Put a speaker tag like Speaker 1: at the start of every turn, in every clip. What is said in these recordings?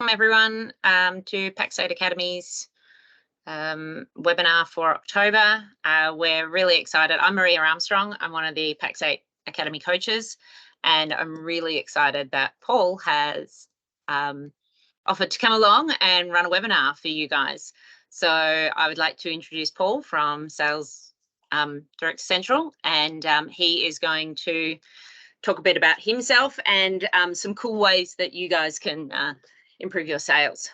Speaker 1: Welcome everyone to Paxate Academy's webinar for October. We're really excited. I'm Maria Armstrong. I'm one of the Paxate Academy coaches, and I'm really excited that Paul has offered to come along and run a webinar for you guys. So I would like to introduce Paul from Sales Director Central, and he is going to talk a bit about himself and some cool ways that you guys can improve your sales.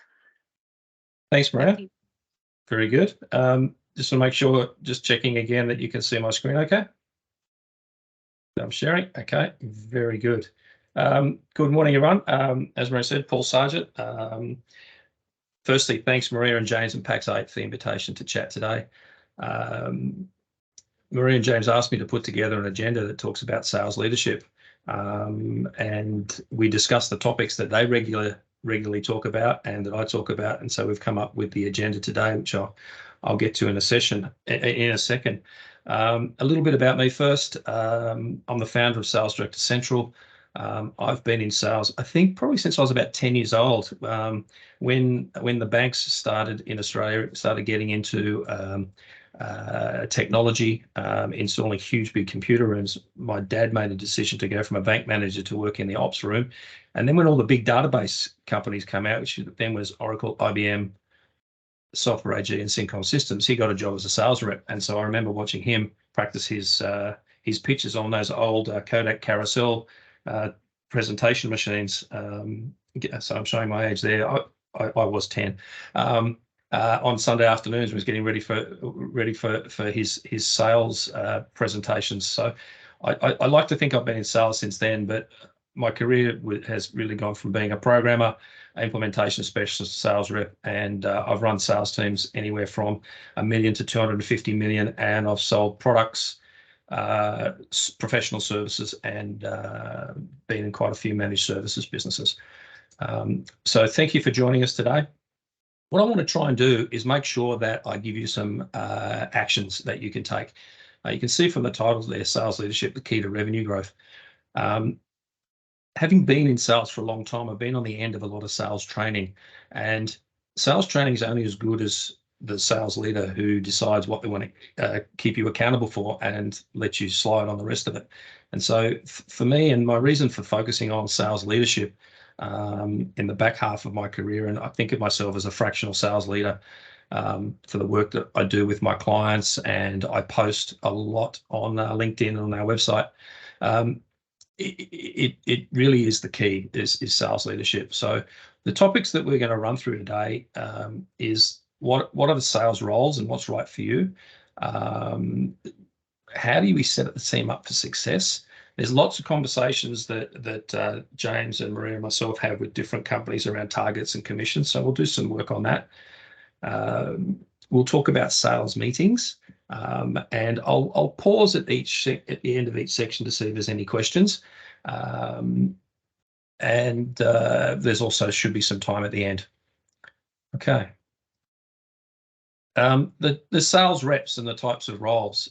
Speaker 2: Thanks, Maria. Very good. Just to make sure, just checking again that you can see my screen okay. I'm sharing. Okay, very good. Good morning, everyone. As Maria said, Paul Sargent. Firstly, thanks, Maria and James and Paxate for the invitation to chat today. Maria and James asked me to put together an agenda that talks about sales leadership, and we discuss the topics that they regularly talk about and that I talk about, and so we've come up with the agenda today, which I'll get to in a second. A little bit about me first. I'm the founder of Sales Director Central. I've been in sales, I think, probably since I was about 10 years old. When the banks started in Australia, started getting into technology, installing huge big computer rooms, my dad made a decision to go from a bank manager to work in the ops room. And then when all the big database companies came out, which then was Oracle, IBM, Software AG, and Syncom Systems, he got a job as a sales rep. And so I remember watching him practice his pitches on those old Kodak carousel presentation machines. So I'm showing my age there. I was 10. On Sunday afternoons, was getting ready for his sales presentations. So I like to think I've been in sales since then, but my career has really gone from being a programmer, implementation specialist, sales rep, and I've run sales teams anywhere from $1 million to $250 million, and I've sold products, professional services, and been in quite a few managed services businesses. So thank you for joining us today. What I want to try and do is make sure that I give you some actions that you can take. You can see from the titles there, Sales Leadership, the Key to Revenue Growth. Having been in sales for a long time, I've been on the end of a lot of sales training, and sales training is only as good as the sales leader who decides what they want to keep you accountable for and let you slide on the rest of it. And so for me, and my reason for focusing on sales leadership in the back half of my career, and I think of myself as a fractional sales leader for the work that I do with my clients, and I post a lot on LinkedIn and on our website. It really is the key, is sales leadership. So the topics that we're going to run through today is what are the sales roles and what's right for you? How do we set the team up for success? There's lots of conversations that James and Maria and myself have with different companies around targets and commissions, so we'll do some work on that. We'll talk about sales meetings, and I'll pause at the end of each section to see if there's any questions. And there's also should be some time at the end. Okay. The sales reps and the types of roles.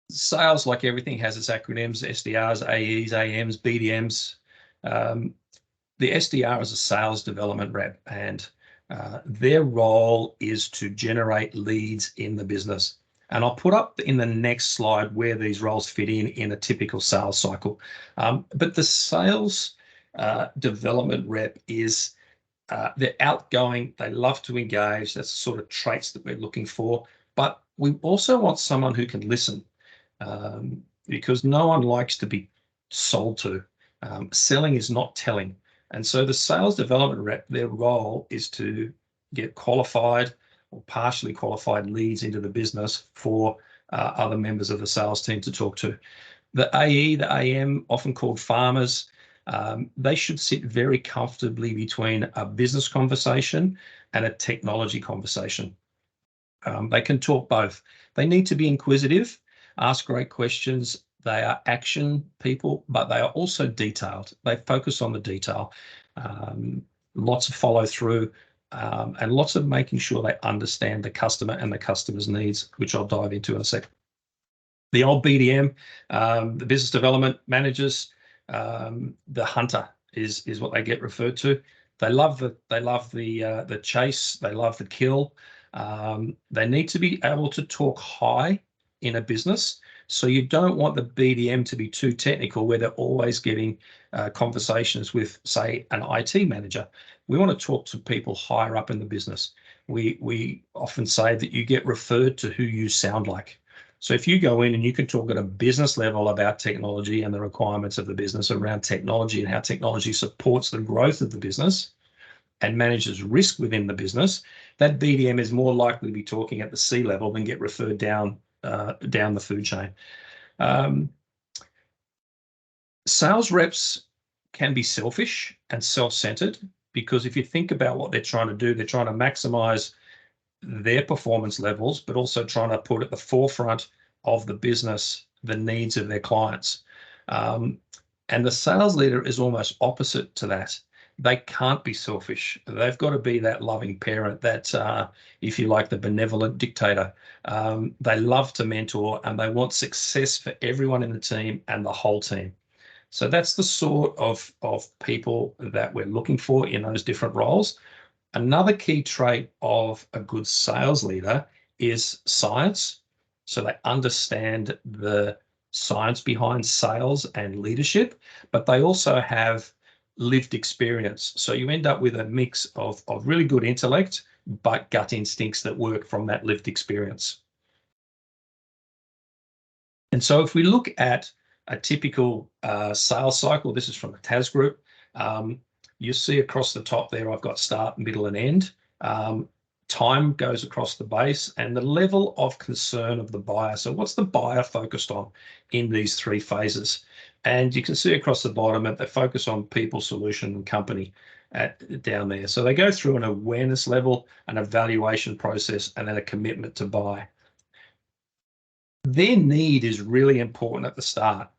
Speaker 2: Sales, like everything, has its acronyms: SDRs, AEs, AMs, BDMs. The SDR is a sales development rep, and their role is to generate leads in the business. And I'll put up in the next slide where these roles fit in a typical sales cycle. But the sales development rep is, they're outgoing, they love to engage, that's the sort of traits that we're looking for. But we also want someone who can listen, because no one likes to be sold to. Selling is not telling. And so the sales development rep, their role is to get qualified or partially qualified leads into the business for other members of the sales team to talk to. The AE, the AM, often called farmers, they should sit very comfortably between a business conversation and a technology conversation. They can talk both. They need to be inquisitive, ask great questions. They are action people, but they are also detailed. They focus on the detail, lots of follow through, and lots of making sure they understand the customer and the customer's needs, which I'll dive into in a second. The old BDM, the business development managers, the hunter. is what they get referred to. They love the chase. They love the kill. They need to be able to talk high in a business. So you don't want the BDM to be too technical where they're always getting conversations with, say, an IT manager. We want to talk to people higher up in the business. We often say that you get referred to who you sound like. So if you go in and you can talk at a business level about technology and the requirements of the business around technology and how technology supports the growth of the business and manages risk within the business, that BDM is more likely to be talking at the C level than get referred down the food chain. Sales reps can be selfish and self-centered, because if you think about what they're trying to do, they're trying to maximize their performance levels, but also trying to put at the forefront of the business the needs of their clients. And the sales leader is almost opposite to that. They can't be selfish. They've got to be that loving parent, that, if you like, the benevolent dictator. They love to mentor and they want success for everyone in the team and the whole team. So that's the sort of people that we're looking for in those different roles. Another key trait of a good sales leader is science. So they understand the science behind sales and leadership, but they also have lived experience. So you end up with a mix of really good intellect, but gut instincts that work from that lived experience. And so if we look at a typical sales cycle, this is from the TAS group, you see across the top there, I've got start, middle, and end. Time goes across the base, and the level of concern of the buyer. So what's the buyer focused on in these three phases? And you can see across the bottom that they focus on people, solution, and company down there. So they go through an awareness level, an evaluation process, and then a commitment to buy. Their need is really important at the start,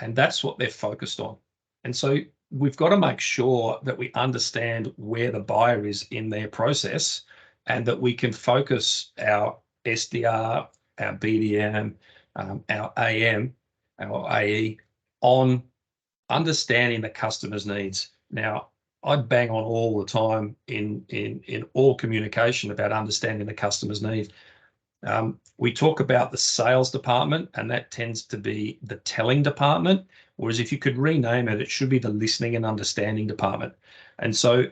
Speaker 2: and that's what they're focused on. And so we've got to make sure that we understand where the buyer is in their process, and that we can focus our SDR, our BDM, our AM, our AE on understanding the customer's needs. Now, I bang on all the time in all communication about understanding the customer's need. We talk about the sales department, and that tends to be the telling department, whereas if you could rename it, it should be the listening and understanding department. And so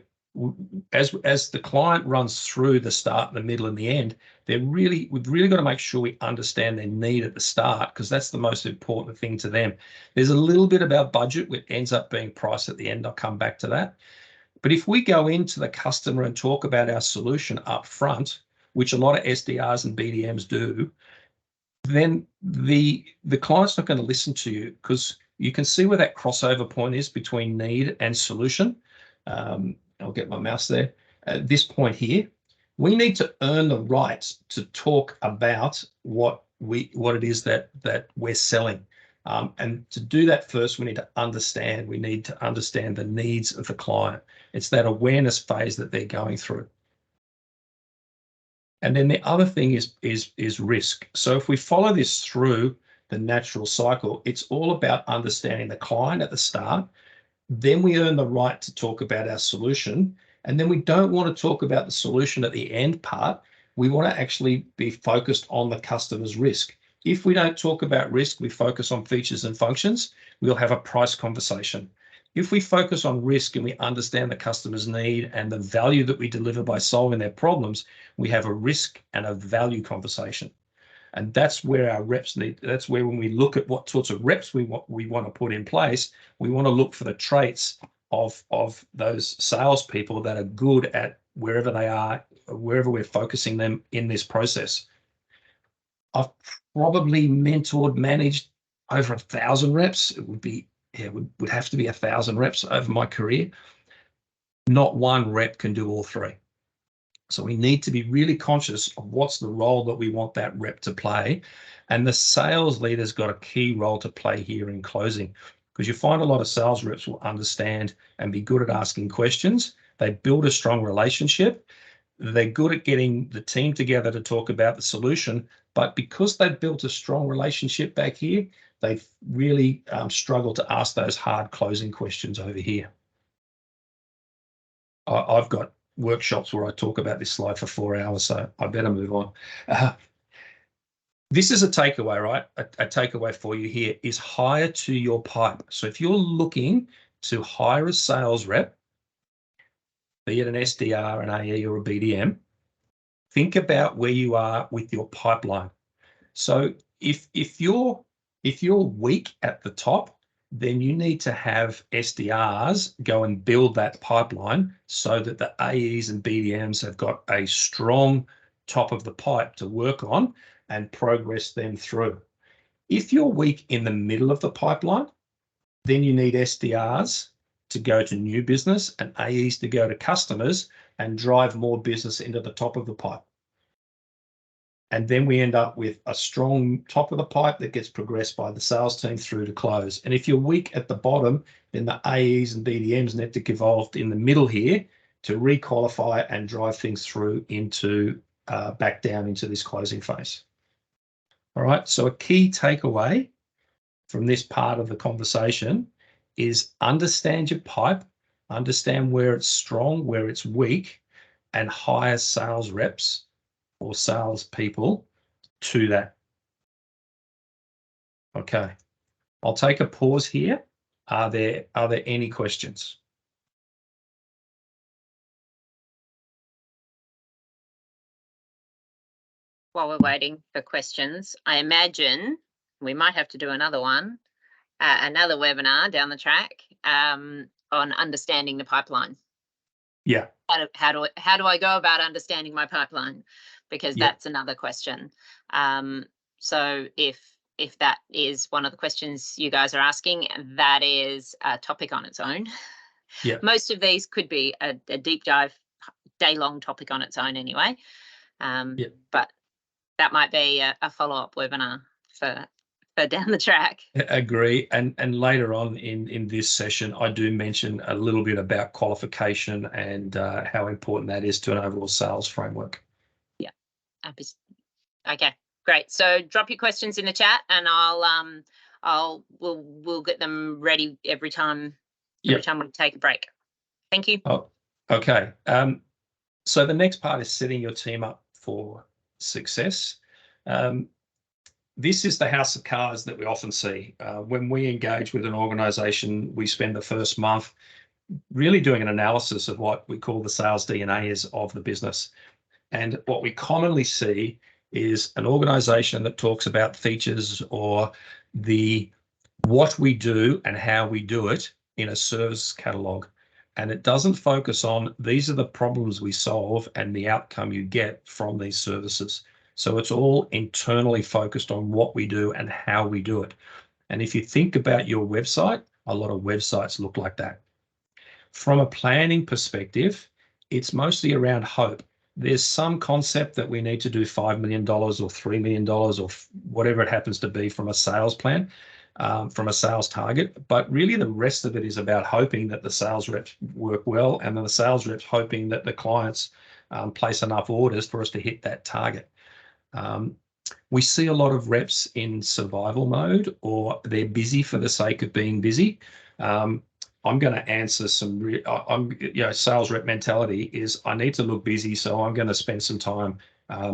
Speaker 2: as the client runs through the start, the middle, and the end, we've really got to make sure we understand their need at the start, because that's the most important thing to them. There's a little bit about budget, which ends up being price at the end. I'll come back to that. But if we go into the customer and talk about our solution up front, which a lot of SDRs and BDMs do, then the client's not going to listen to you, because you can see where that crossover point is between need and solution. I'll get my mouse there. At this point here, we need to earn the right to talk about what it is that we're selling. And to do that first, we need to understand the needs of the client. It's that awareness phase that they're going through. And then the other thing is risk. So if we follow this through the natural cycle, it's all about understanding the client at the start. Then we earn the right to talk about our solution. And then we don't want to talk about the solution at the end part. We want to actually be focused on the customer's risk. If we don't talk about risk, we focus on features and functions, we'll have a price conversation. If we focus on risk and we understand the customer's need and the value that we deliver by solving their problems, we have a risk and a value conversation. And that's where our reps that's where when we look at what sorts of reps we want to put in place, we want to look for the traits of those salespeople that are good at wherever they are, wherever we're focusing them in this process. I've probably managed over 1,000 reps. It would have to be 1,000 reps over my career. Not one rep can do all three. So we need to be really conscious of what's the role that we want that rep to play. And the sales leader's got a key role to play here in closing, because you find a lot of sales reps will understand and be good at asking questions. They build a strong relationship. They're good at getting the team together to talk about the solution. But because they've built a strong relationship back here, they've really struggled to ask those hard closing questions over here. I've got workshops where I talk about this slide for 4 hours, so I better move on. This is a takeaway, right? A takeaway for you here is hire to your pipe. So if you're looking to hire a sales rep, be it an SDR, an AE, or a BDM, think about where you are with your pipeline. So if you're weak at the top, then you need to have SDRs go and build that pipeline so that the AEs and BDMs have got a strong top of the pipe to work on and progress them through. If you're weak in the middle of the pipeline, then you need SDRs to go to new business and AEs to go to customers and drive more business into the top of the pipe. And then we end up with a strong top of the pipe that gets progressed by the sales team through to close. And if you're weak at the bottom, then the AEs and BDMs need to get involved in the middle here to requalify and drive things through into back down into this closing phase. All right, so a key takeaway from this part of the conversation is understand your pipe, understand where it's strong, where it's weak, and hire sales reps or sales people to that. Okay, I'll take a pause here. Are there any questions?
Speaker 1: While we're waiting for questions, I imagine we might have to do another one, another webinar down the track on understanding the pipeline.
Speaker 2: Yeah.
Speaker 1: How do I go about understanding my pipeline? Because that's another question. So if that is one of the questions you guys are asking, that is a topic on its own.
Speaker 2: Yeah.
Speaker 1: Most of these could be a deep dive, day-long topic on its own anyway. But that might be a follow-up webinar for down the track.
Speaker 2: Agree. And later on in this session, I do mention a little bit about qualification and how important that is to an overall sales framework.
Speaker 1: Yeah. Okay, great. So drop your questions in the chat, and we'll get them ready every time we take a break. Thank you.
Speaker 2: Oh, okay. So the next part is setting your team up for success. This is the house of cards that we often see. When we engage with an organization, we spend the first month really doing an analysis of what we call the sales DNA is of the business. And what we commonly see is an organization that talks about features or what we do and how we do it in a service catalog. And it doesn't focus on these are the problems we solve and the outcome you get from these services. So it's all internally focused on what we do and how we do it. And if you think about your website, a lot of websites look like that. From a planning perspective, it's mostly around hope. There's some concept that we need to do $5 million or $3 million or whatever it happens to be from a sales plan, from a sales target. But really the rest of it is about hoping that the sales reps work well and then the sales reps hoping that the clients place enough orders for us to hit that target. We see a lot of reps in survival mode, or they're busy for the sake of being busy. I'm going to answer some, sales rep mentality is I need to look busy, so I'm going to spend some time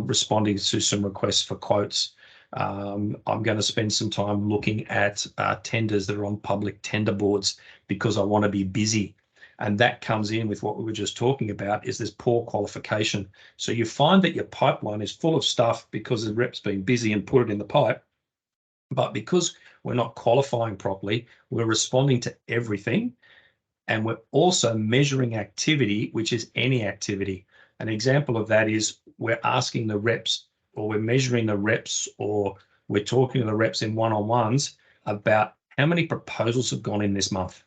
Speaker 2: responding to some requests for quotes. I'm going to spend some time looking at tenders that are on public tender boards because I want to be busy. And that comes in with what we were just talking about is this poor qualification. So you find that your pipeline is full of stuff because the rep's been busy and put it in the pipe. But because we're not qualifying properly, we're responding to everything. And we're also measuring activity, which is any activity. An example of that is we're asking the reps, or we're measuring the reps, or we're talking to the reps in one-on-ones about how many proposals have gone in this month,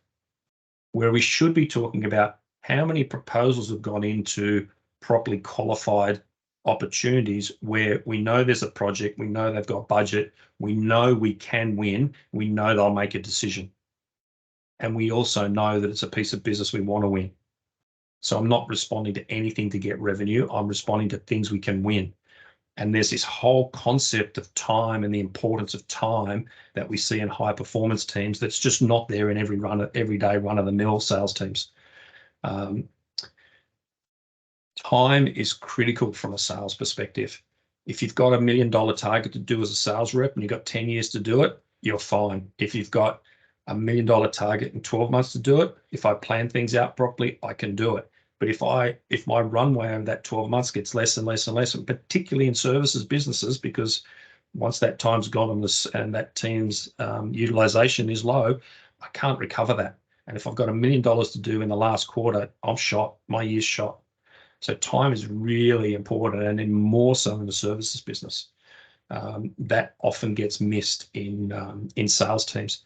Speaker 2: where we should be talking about how many proposals have gone into properly qualified opportunities where we know there's a project, we know they've got budget, we know we can win, we know they'll make a decision. And we also know that it's a piece of business we want to win. So I'm not responding to anything to get revenue, I'm responding to things we can win. And there's this whole concept of time and the importance of time that we see in high performance teams that's just not there in everyday run-of-the-mill sales teams. Time is critical from a sales perspective. If you've got $1 million target to do as a sales rep and you've got 10 years to do it, you're fine. If you've got $1 million target in 12 months to do it, if I plan things out properly, I can do it. But if my runway over that 12 months gets less and less and less, and particularly in services businesses, because once that time's gone and that team's utilization is low, I can't recover that. And if I've got $1 million to do in the last quarter, I'm shot. My year's shot. So time is really important, and then more so in the services business. That often gets missed in sales teams.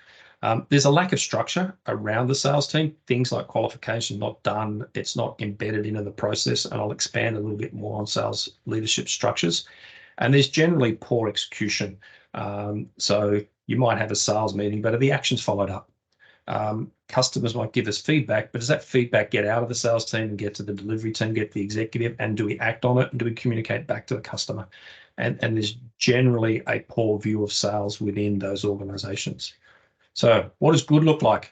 Speaker 2: There's a lack of structure around the sales team. Things like qualification not done. It's not embedded into the process, and I'll expand a little bit more on sales leadership structures. And there's generally poor execution. So you might have a sales meeting, but are the actions followed up? Customers might give us feedback, but does that feedback get out of the sales team and get to the delivery team, get to the executive, and do we act on it, and do we communicate back to the customer? And there's generally a poor view of sales within those organizations. So what does good look like?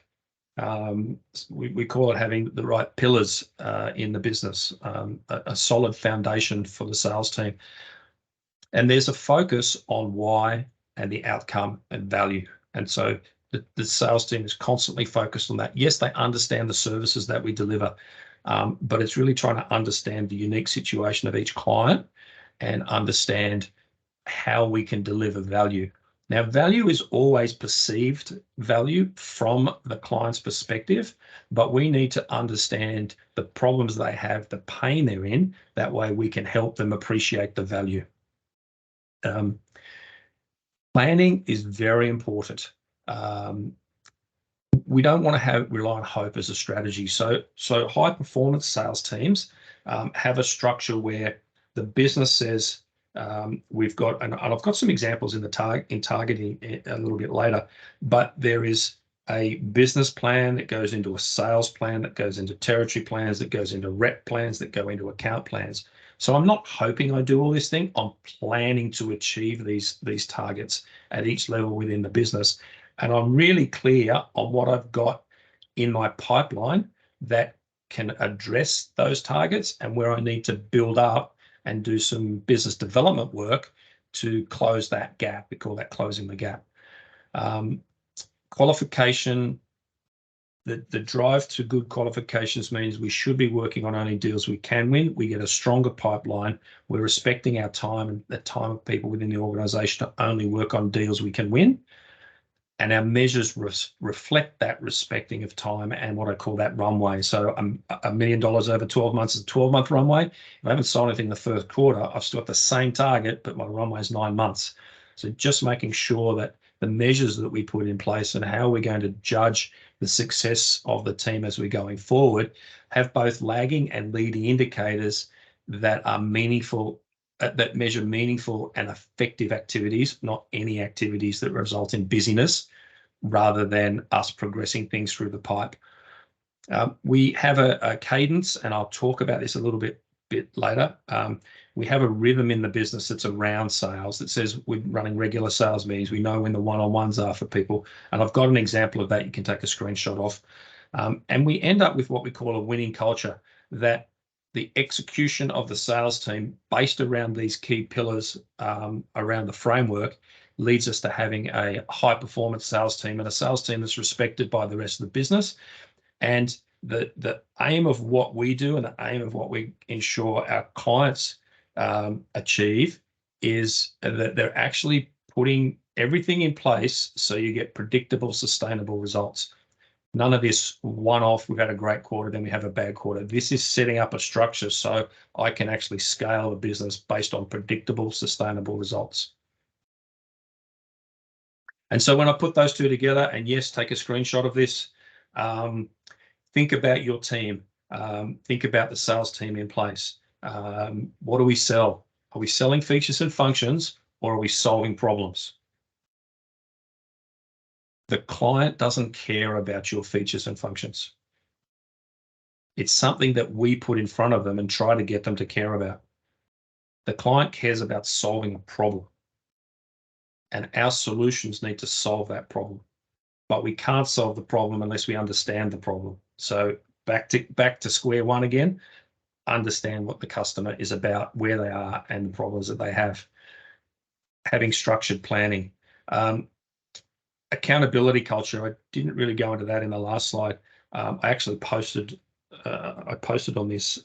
Speaker 2: We call it having the right pillars in the business, a solid foundation for the sales team. And there's a focus on why and the outcome and value. And so the sales team is constantly focused on that. Yes, they understand the services that we deliver, but it's really trying to understand the unique situation of each client and understand how we can deliver value. Now, value is always perceived value from the client's perspective, but we need to understand the problems they have, the pain they're in. That way we can help them appreciate the value. Planning is very important. We don't want to rely on hope as a strategy. So high performance sales teams have a structure where the business says, we've got, and I've got some examples in targeting a little bit later, but there is a business plan that goes into a sales plan, that goes into territory plans, that goes into rep plans, that go into account plans. So I'm not hoping I do all this thing. I'm planning to achieve these targets at each level within the business. And I'm really clear on what I've got in my pipeline that can address those targets and where I need to build up and do some business development work to close that gap. We call that closing the gap. Qualification, the drive to good qualifications means we should be working on only deals we can win. We get a stronger pipeline. We're respecting our time and the time of people within the organization to only work on deals we can win. And our measures reflect that respecting of time and what I call that runway. So $1 million over 12 months is a 12-month runway. If I haven't sold anything in the first quarter, I've still got the same target, but my runway is 9 months. So just making sure that the measures that we put in place and how we're going to judge the success of the team as we're going forward have both lagging and leading indicators that are meaningful, that measure meaningful and effective activities, not any activities that result in busyness, rather than us progressing things through the pipe. We have a cadence, and I'll talk about this a little bit later. We have a rhythm in the business that's around sales that says we're running regular sales meetings. We know when the one-on-ones are for people. And I've got an example of that you can take a screenshot of. And we end up with what we call a winning culture, that the execution of the sales team based around these key pillars around the framework leads us to having a high performance sales team and a sales team that's respected by the rest of the business. And the aim of what we do and the aim of what we ensure our clients achieve is that they're actually putting everything in place so you get predictable, sustainable results. None of this one-off, we've had a great quarter, then we have a bad quarter. This is setting up a structure so I can actually scale the business based on predictable, sustainable results. And so when I put those two together, and yes, take a screenshot of this, think about your team. Think about the sales team in place. What do we sell? Are we selling features and functions, or are we solving problems? The client doesn't care about your features and functions. It's something that we put in front of them and try to get them to care about. The client cares about solving a problem, and our solutions need to solve that problem. But we can't solve the problem unless we understand the problem. So back to square one again. understand what the customer is about, where they are, and the problems that they have. Having structured planning. Accountability culture, I didn't really go into that in the last slide. I actually posted on this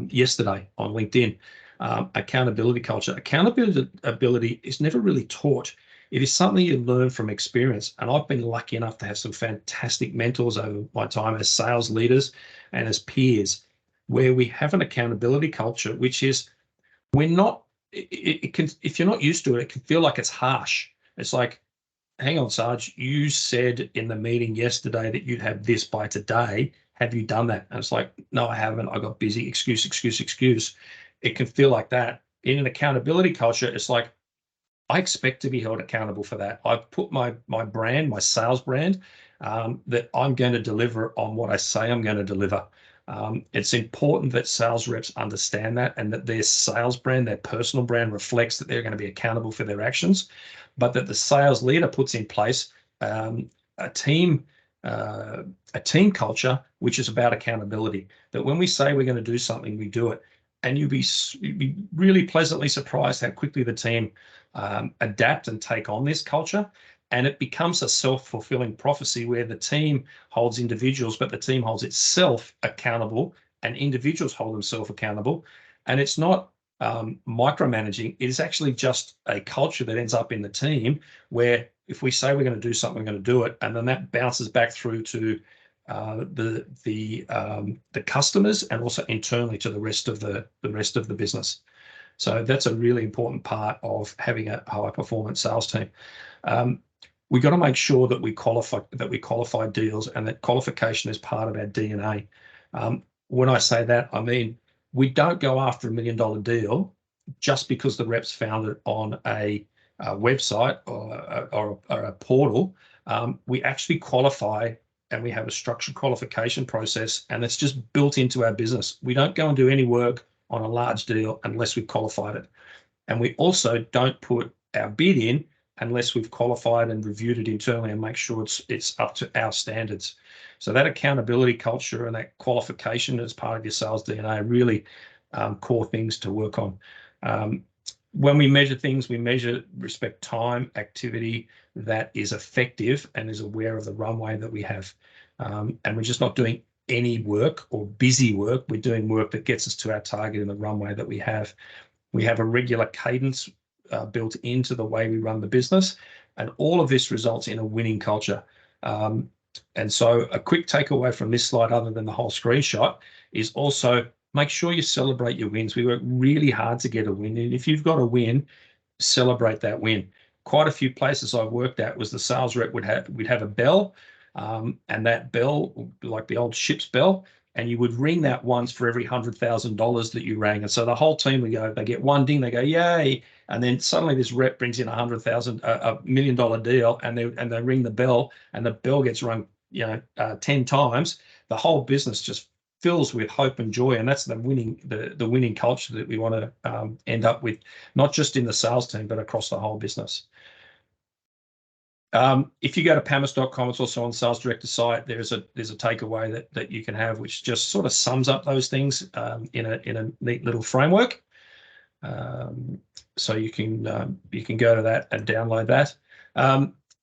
Speaker 2: yesterday on LinkedIn. Accountability culture. Accountability is never really taught. It is something you learn from experience. And I've been lucky enough to have some fantastic mentors over my time as sales leaders and as peers, where we have an accountability culture, which is we're not, it can, if you're not used to it, it can feel like it's harsh. It's like, hang on, Sarge, you said in the meeting yesterday that you'd have this by today. Have you done that? And it's like, no, I haven't. I got busy. Excuse. It can feel like that. In an accountability culture, it's like, I expect to be held accountable for that. I've put my brand, my sales brand, that I'm going to deliver on what I say I'm going to deliver. It's important that sales reps understand that, and that their sales brand, their personal brand, reflects that they're going to be accountable for their actions, but that the sales leader puts in place a team culture which is about accountability. That when we say we're going to do something, we do it. And you'd be really pleasantly surprised how quickly the team adapt and take on this culture. And it becomes a self-fulfilling prophecy where the team holds individuals, but the team holds itself accountable, and individuals hold themselves accountable. And it's not micromanaging. It is actually just a culture that ends up in the team where if we say we're going to do something, we're going to do it. And then that bounces back through to the customers, and also internally to the rest of the business. So that's a really important part of having a high performance sales team. We got to make sure that we qualify deals, and that qualification is part of our DNA. When I say that, I mean we don't go after $1 million deal just because the reps found it on a website or a portal. We actually qualify, and we have a structured qualification process, and it's just built into our business. We don't go and do any work on a large deal unless we've qualified it. And we also don't put our bid in unless we've qualified and reviewed it internally and make sure it's up to our standards. So that accountability culture and that qualification as part of your sales DNA are really core things to work on. When we measure things, we respect time, activity that is effective and is aware of the runway that we have. And we're just not doing any work or busy work. We're doing work that gets us to our target in the runway that we have. We have a regular cadence built into the way we run the business. And all of this results in a winning culture. And so a quick takeaway from this slide, other than the whole screenshot, is also make sure you celebrate your wins. We work really hard to get a win. And if you've got a win, celebrate that win. Quite a few places I've worked at was the sales rep we'd have a bell, and that bell, like the old ship's bell, and you would ring that once for every $100,000 that you rang. And so the whole team would go, they get one ding, they go, yay. And then suddenly this rep brings in $100,000, a $1 million deal, and they ring the bell, and the bell gets rung, 10 times. The whole business just fills with hope and joy. And that's the winning culture that we want to end up with, not just in the sales team, but across the whole business. If you go to pamis.com, it's also on the sales director site. There's a takeaway that you can have, which just sort of sums up those things in a neat little framework. So you can go to that and download that.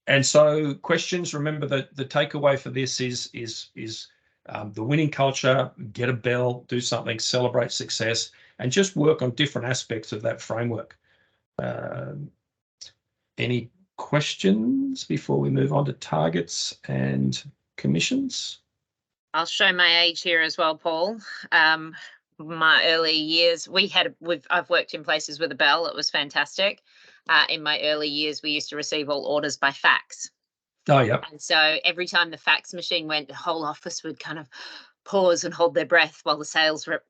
Speaker 2: And so questions. Remember that the takeaway for this is the winning culture. Get a bell, do something, celebrate success, and just work on different aspects of that framework. Any questions before we move on to targets and commissions?
Speaker 1: I'll show my age here as well, Paul. My early years, I've worked in places with a bell. It was fantastic. In my early years, we used to receive all orders by fax.
Speaker 2: Oh, yeah.
Speaker 1: And so every time the fax machine went, the whole office would kind of pause and hold their breath while the sales rep,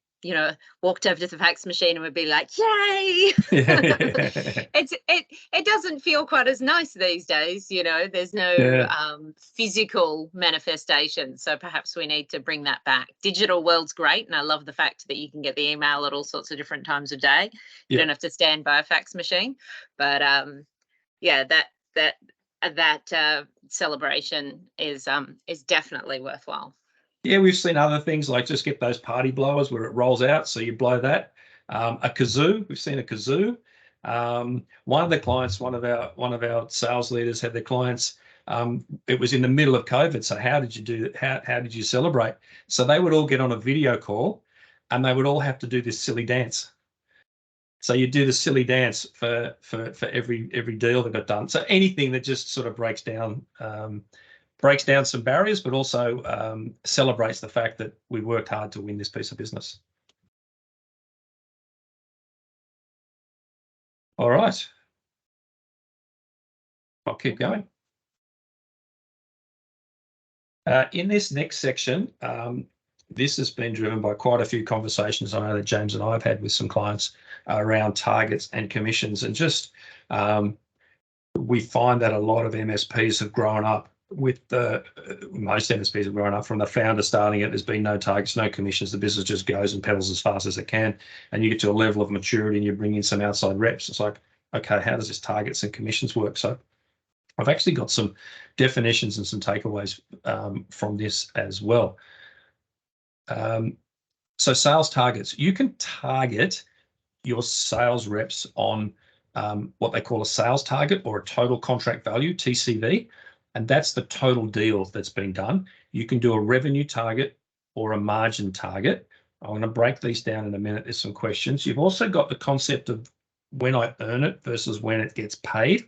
Speaker 1: walked over to the fax machine and would be like, yay. It doesn't feel quite as nice these days. There's no physical manifestation. So perhaps we need to bring that back. Digital world's great. And I love the fact that you can get the email at all sorts of different times of day. You don't have to stand by a fax machine. But that celebration is definitely worthwhile.
Speaker 2: Yeah, we've seen other things like just get those party blowers where it rolls out, so you blow that. A kazoo, we've seen a kazoo. One of the clients, one of our sales leaders had their clients. It was in the middle of COVID, so how did you do that? How did you celebrate? So they would all get on a video call, and they would all have to do this silly dance. So you do the silly dance for every deal that got done. So anything that just sort of breaks down some barriers, but also celebrates the fact that we worked hard to win this piece of business. All right. I'll keep going. In this next section, this has been driven by quite a few conversations I know that James and I have had with some clients around targets and commissions. And just we find that a lot of MSPs have grown up with most MSPs have grown up from the founder starting it. There's been no targets, no commissions. The business just goes and pedals as fast as it can. And you get to a level of maturity and you bring in some outside reps. It's like, okay, how does this targets and commissions work? So I've actually got some definitions and some takeaways from this as well. So sales targets, you can target your sales reps on what they call a sales target or a total contract value, TCV, and that's the total deal that's been done. You can do a revenue target or a margin target. I'm going to break these down in a minute. There's some questions. You've also got the concept of when I earn it versus when it gets paid,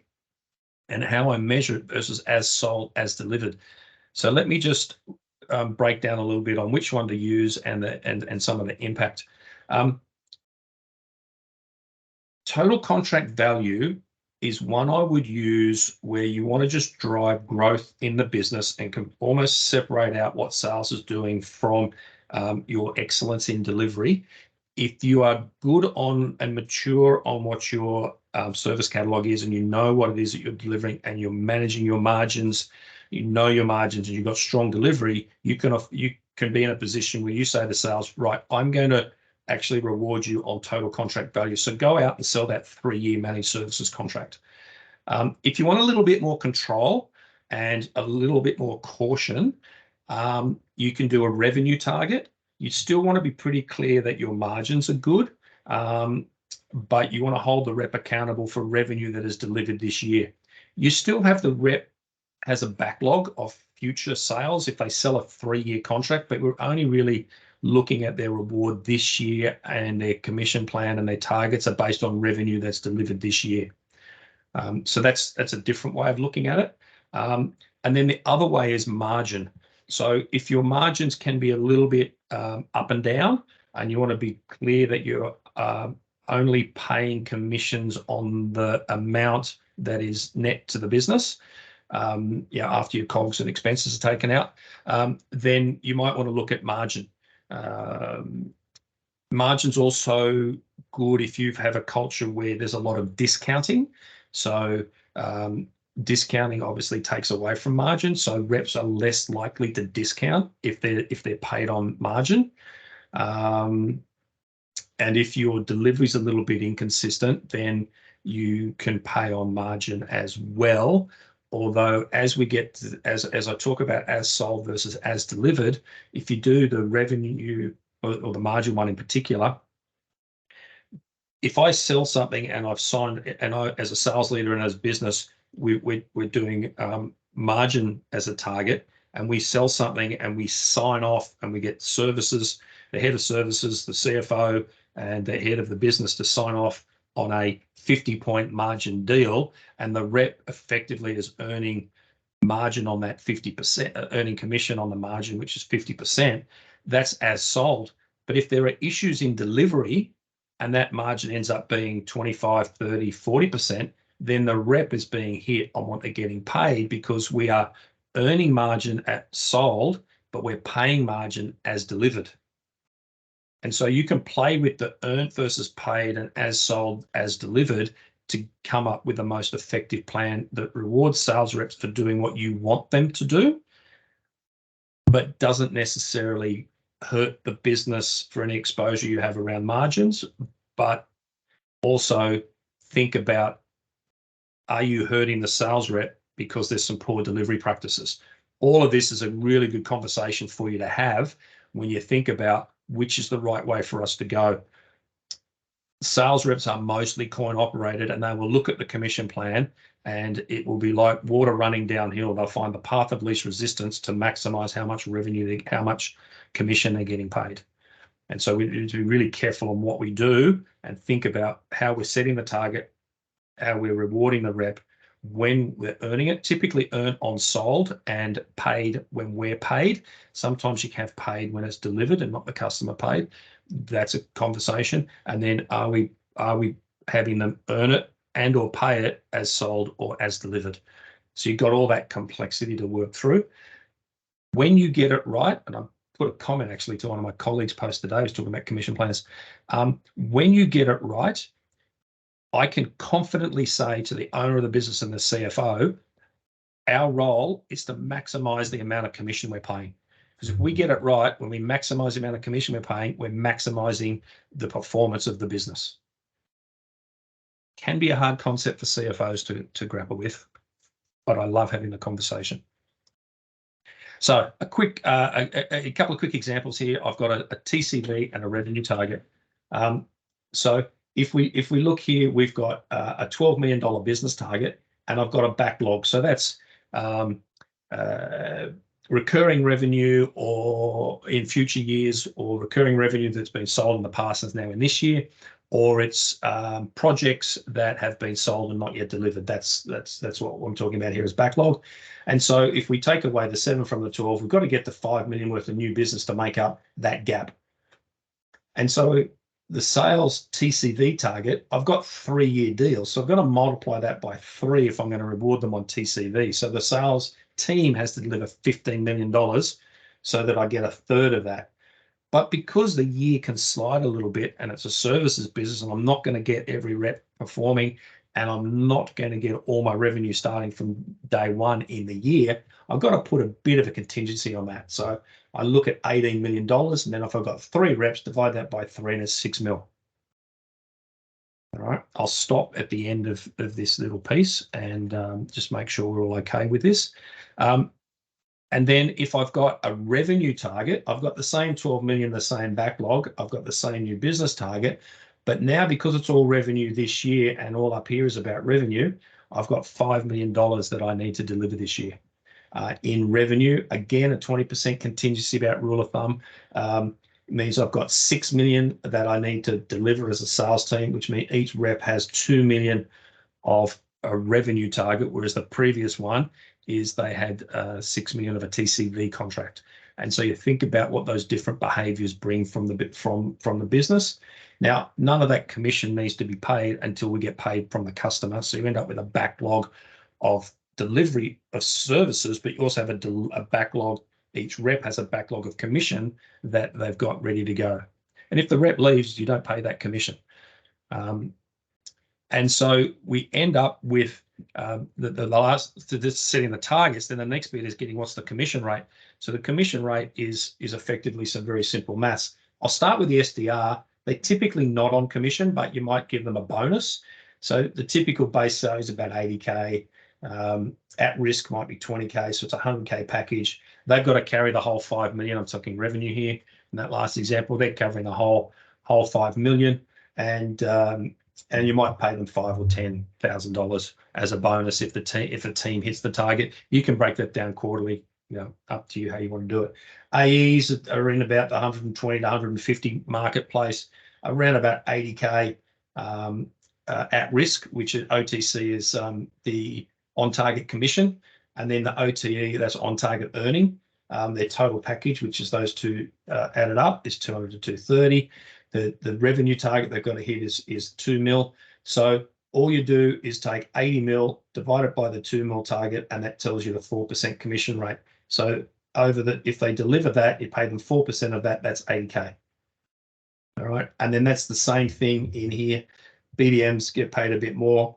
Speaker 2: and how I measure it versus as sold, as delivered. So let me just break down a little bit on which one to use and some of the impact. Total contract value is one I would use where you want to just drive growth in the business and can almost separate out what sales is doing from your excellence in delivery. If you are good on and mature on what your service catalog is, and you know what it is that you're delivering, and you're managing your margins, you know your margins, and you've got strong delivery, you can be in a position where you say to sales, right, I'm going to actually reward you on total contract value. So go out and sell that 3-year managed services contract. If you want a little bit more control and a little bit more caution, you can do a revenue target. You still want to be pretty clear that your margins are good, but you want to hold the rep accountable for revenue that is delivered this year. You still have the rep has a backlog of future sales if they sell a 3-year contract, but we're only really looking at their reward this year, and their commission plan and their targets are based on revenue that's delivered this year. So that's a different way of looking at it. And then the other way is margin. So if your margins can be a little bit up and down, and you want to be clear that you're only paying commissions on the amount that is net to the business, after your COGS and expenses are taken out, then you might want to look at margin. Margin's also good if you have a culture where there's a lot of discounting. So discounting obviously takes away from margin, so reps are less likely to discount if they're paid on margin. And if your delivery is a little bit inconsistent, then you can pay on margin as well. Although as we get to, as I talk about as sold versus as delivered, if you do the revenue or the margin one in particular, if I sell something and I've signed, and I as a sales leader and as business, we're doing margin as a target, and we sell something and we sign off and we get services, the head of services, the CFO, and the head of the business to sign off on a 50-point margin deal, and the rep effectively is earning margin on that 50%, earning commission on the margin, which is 50%, that's as sold. But if there are issues in delivery and that margin ends up being 25, 30, 40%, then the rep is being hit on what they're getting paid, because we are earning margin at sold, but we're paying margin as delivered. And so you can play with the earned versus paid and as sold, as delivered to come up with the most effective plan that rewards sales reps for doing what you want them to do, but doesn't necessarily hurt the business for any exposure you have around margins. But also think about, are you hurting the sales rep because there's some poor delivery practices? All of this is a really good conversation for you to have when you think about which is the right way for us to go. Sales reps are mostly coin operated, and they will look at the commission plan, and it will be like water running downhill. They'll find the path of least resistance to maximize how much revenue, how much commission they're getting paid. And so we need to be really careful on what we do and think about how we're setting the target, how we're rewarding the rep when we're earning it. Typically earn on sold and paid when we're paid. Sometimes you can have paid when it's delivered and not the customer paid. That's a conversation. And then are we having them earn it and or pay it as sold or as delivered? So you've got all that complexity to work through. When you get it right, and I put a comment actually to one of my colleagues post today, who's talking about commission plans. When you get it right, I can confidently say to the owner of the business and the CFO, our role is to maximize the amount of commission we're paying. Because if we get it right, when we maximize the amount of commission we're paying, we're maximizing the performance of the business. Can be a hard concept for CFOs to grapple with, but I love having the conversation. So a couple of quick examples here. I've got a TCV and a revenue target. So if we look here, we've got a $12 million business target, and I've got a backlog. So that's recurring revenue, or in future years, or recurring revenue that's been sold in the past and is now in this year, or it's projects that have been sold and not yet delivered. That's what I'm talking about here is backlog. And so if we take away the 7 from the 12, we've got to get to 5 million worth of new business to make up that gap. And so the sales TCV target, I've got 3-year deals. So I've got to multiply that by 3 if I'm going to reward them on TCV. So the sales team has to deliver $15 million so that I get a third of that. But because the year can slide a little bit and it's a services business, and I'm not going to get every rep performing, and I'm not going to get all my revenue starting from day one in the year, I've got to put a bit of a contingency on that. So I look at $18 million, and then if I've got 3 reps, divide that by 3, and it's $6 million. All right, I'll stop at the end of this little piece and just make sure we're all okay with this. And then if I've got a revenue target, I've got the same 12 million, the same backlog, I've got the same new business target, but now because it's all revenue this year and all up here is about revenue, I've got $5 million that I need to deliver this year. In revenue, again, a 20% contingency about rule of thumb means I've got 6 million that I need to deliver as a sales team, which means each rep has 2 million of a revenue target, whereas the previous one is they had 6 million of a TCV contract. And so you think about what those different behaviors bring from the business. Now, none of that commission needs to be paid until we get paid from the customer. So you end up with a backlog of delivery of services, but you also have a backlog. Each rep has a backlog of commission that they've got ready to go. And if the rep leaves, you don't pay that commission. And so we end up with the last, to just setting the targets. Then the next bit is getting what's the commission rate. So the commission rate is effectively some very simple maths. I'll start with the SDR. They're typically not on commission, but you might give them a bonus. So the typical base salary is about 80K. At risk might be 20K, so it's a 100K package. They've got to carry the whole 5 million. I'm talking revenue here. In that last example, they're covering the whole 5 million, and you might pay them $5,000 or $10,000 as a bonus if the team hits the target. You can break that down quarterly, up to you how you want to do it. AEs are in about the 120 to 150 marketplace, around about 80K at risk, which at OTC is the on-target commission, and then the OTE, that's on-target earning. Their total package, which is those two added up, is 200 to 230. The revenue target they've got to hit is 2 mil. So all you do is take 80 mil, divide it by the 2 mil target, and that tells you the 4% commission rate. So if they deliver that, you pay them 4% of that, that's 80K. All right, and then that's the same thing in here. BDMs get paid a bit more.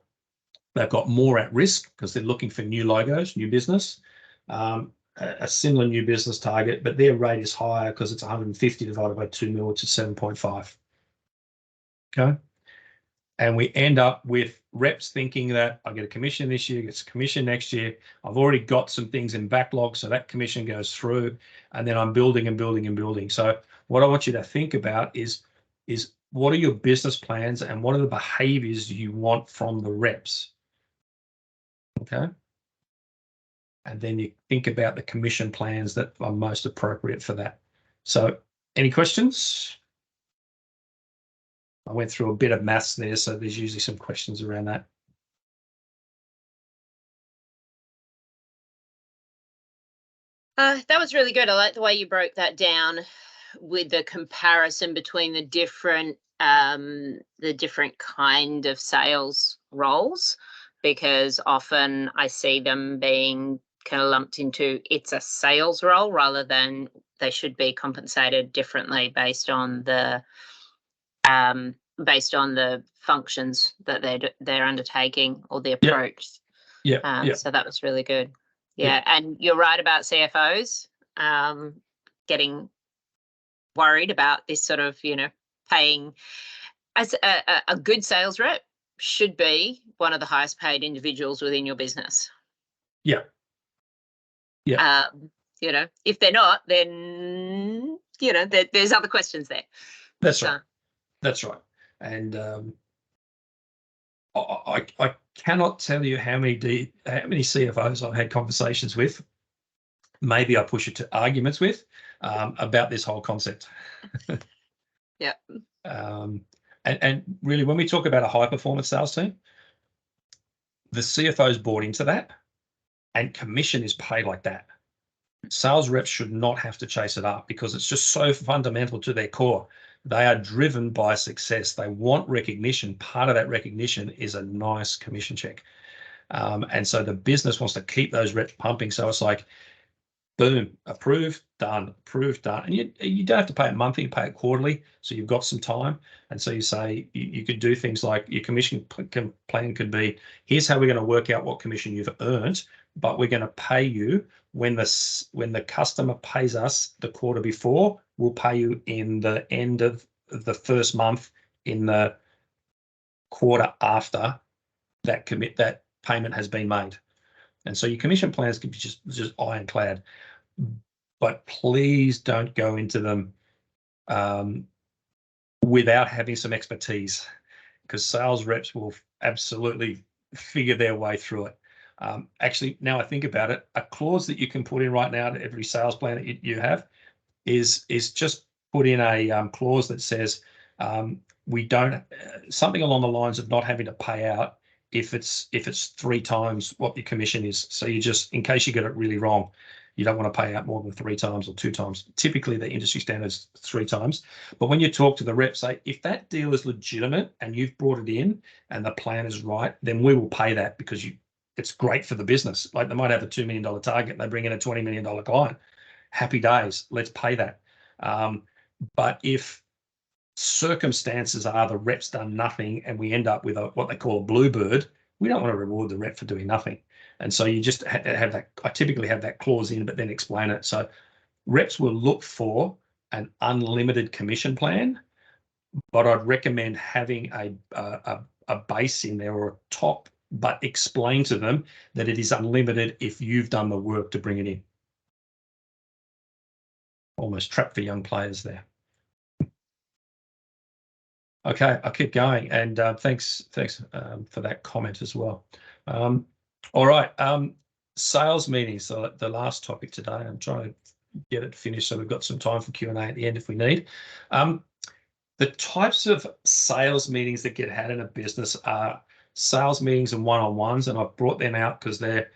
Speaker 2: They've got more at risk because they're looking for new logos, new business. A similar new business target, but their rate is higher because it's 150 divided by 2 mil, which is 7.5. Okay. And we end up with reps thinking that I get a commission this year, gets a commission next year. I've already got some things in backlog, so that commission goes through, and then I'm building and building and building. So what I want you to think about is what are your business plans and what are the behaviors you want from the reps? Okay. And then you think about the commission plans that are most appropriate for that. So any questions? I went through a bit of maths there, so there's usually some questions around that.
Speaker 1: That was really good. I like the way you broke that down with the comparison between the different kind of sales roles, because often I see them being kind of lumped into it's a sales role rather than they should be compensated differently based on the functions that they're undertaking or the approach.
Speaker 2: Yeah.
Speaker 1: So that was really good. Yeah, and you're right about CFOs getting worried about this sort of, paying. As a good sales rep should be one of the highest paid individuals within your business.
Speaker 2: Yeah.
Speaker 1: If they're not, then there's other questions there.
Speaker 2: That's right. That's right. And I cannot tell you how many CFOs I've had conversations with. Maybe I push it to arguments with about this whole concept.
Speaker 1: Yeah.
Speaker 2: And really, when we talk about a high performance sales team, the CFO's bought into that, and commission is paid like that. Sales reps should not have to chase it up because it's just so fundamental to their core. They are driven by success. They want recognition. Part of that recognition is a nice commission check. And so the business wants to keep those reps pumping. So it's like, boom, approved, done, approved, done. And you don't have to pay it monthly, you pay it quarterly. So you've got some time. And so you say, you could do things like your commission plan could be, here's how we're going to work out what commission you've earned, but we're going to pay you when the customer pays us the quarter before. We'll pay you in the end of the first month in the quarter after that payment has been made. And so your commission plans can be just ironclad, but please don't go into them without having some expertise, because sales reps will absolutely figure their way through it. Actually, now I think about it, a clause that you can put in right now to every sales plan that you have is just put in a clause that says we don't something along the lines of not having to pay out if it's 3 times what your commission is. So you just, in case you get it really wrong, you don't want to pay out more than 3 times or 2 times. Typically, the industry standard is 3 times. But when you talk to the rep, say, if that deal is legitimate and you've brought it in and the plan is right, then we will pay that because it's great for the business. Like they might have a $2 million target, they bring in a $20 million client. Happy days, let's pay that. But if circumstances are the rep's done nothing and we end up with what they call a bluebird, we don't want to reward the rep for doing nothing. And so you just have that. I typically have that clause in, but then explain it. So reps will look for an unlimited commission plan, but I'd recommend having a base in there or a top, but explain to them that it is unlimited if you've done the work to bring it in. Almost trap for young players there. Okay, I'll keep going, and thanks for that comment as well. All right, sales meetings, so the last topic today. I'm trying to get it finished so we've got some time for Q&A at the end if we need. The types of sales meetings that get had in a business are sales meetings and one-on-ones, and I've brought them out because they're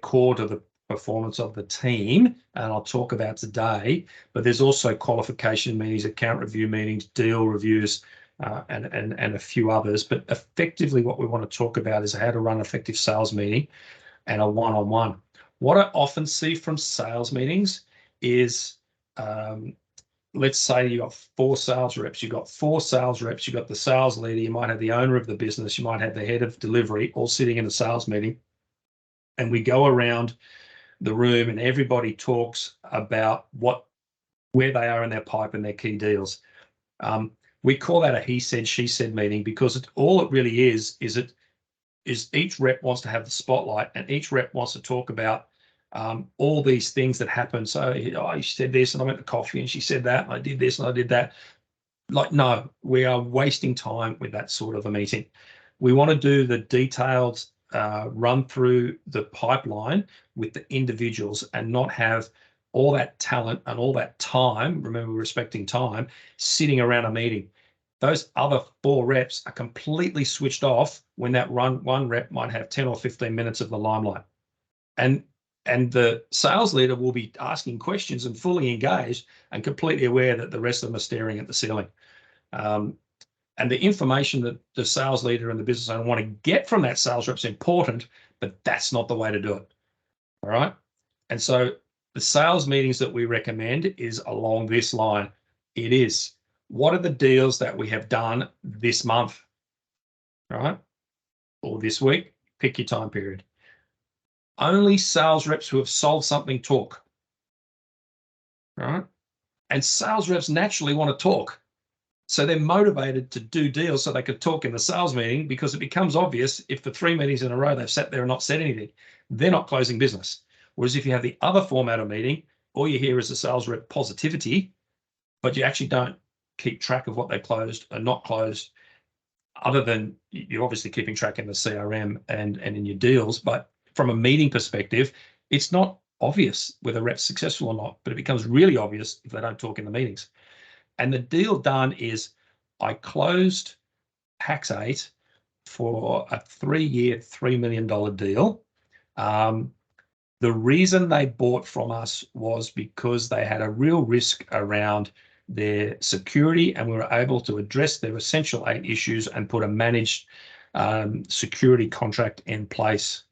Speaker 2: core to the performance of the team, and I'll talk about today. But there's also qualification meetings, account review meetings, deal reviews, and a few others. But effectively what we want to talk about is how to run an effective sales meeting and a one-on-one. What I often see from sales meetings is, let's say you got 4 sales reps, you've got 4 sales reps, you've got the sales leader, you might have the owner of the business, you might have the head of delivery, all sitting in a sales meeting. And we go around the room and everybody talks about where they are in their pipe and their key deals. We call that a he said, she said meeting, because all it really is each rep wants to have the spotlight, and each rep wants to talk about all these things that happen. So, oh, she said this, and I went to coffee, and she said that, and I did this, and I did that. Like, no, we are wasting time with that sort of a meeting. We want to do the detailed run through the pipeline with the individuals, and not have all that talent and all that time, remember, respecting time, sitting around a meeting. Those other 4 reps are completely switched off when that one rep might have 10 or 15 minutes of the limelight. And the sales leader will be asking questions and fully engaged and completely aware that the rest of them are staring at the ceiling. And the information that the sales leader and the business owner want to get from that sales rep is important, but that's not the way to do it. All right. And so the sales meetings that we recommend is along this line. It is, what are the deals that we have done this month? All right. Or this week, pick your time period. Only sales reps who have sold something talk. All right. And sales reps naturally want to talk. So they're motivated to do deals so they could talk in the sales meeting, because it becomes obvious if for 3 meetings in a row they've sat there and not said anything, they're not closing business. Whereas if you have the other format of meeting, all you hear is the sales rep positivity, but you actually don't keep track of what they closed and not closed, other than you're obviously keeping track in the CRM and in your deals. But from a meeting perspective, it's not obvious whether a rep's successful or not, but it becomes really obvious if they don't talk in the meetings. And the deal done is, I closed Pax8 for a 3-year, $3 million deal. The reason they bought from us was because they had a real risk around their security, and we were able to address their essential 8 issues and put a managed security contract in place.